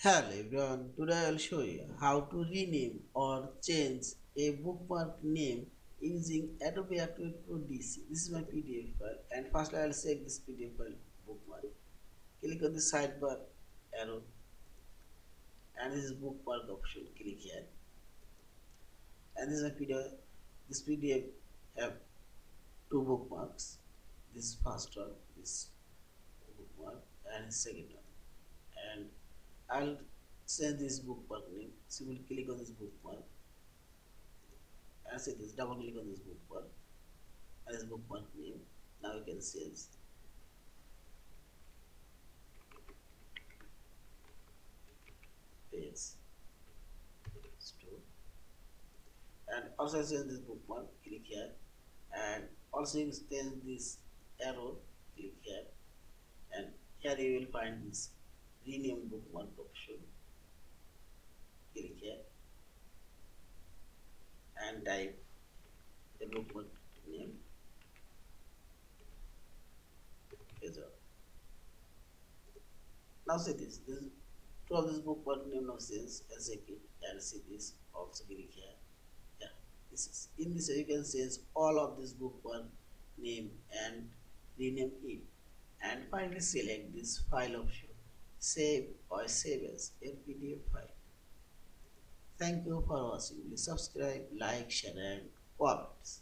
Hello everyone, today I will show you how to rename or change a bookmark name using Adobe Acrobat Pro DC. This is my PDF file, and first I will select this PDF file bookmark. Click on the sidebar arrow and this is bookmark option. Click here, and this is my PDF. This PDF have two bookmarks. This is first one, this bookmark, and second one. And I'll change this bookmark name. Simply click on this bookmark and say this, double click on this bookmark and this bookmark name. Now you can change page store, and also change this bookmark. Click here, and also you change this arrow. Click here, and here you will find this rename bookmark option. Click here and type the bookmark name. Now see this. This to all this bookmark name now says as a key, and see this also click here. Yeah, this is in this you can change all of this bookmark name and rename it, and finally select this file option, save or save as a PDF file. Thank you for watching. Please subscribe, like, share and comment.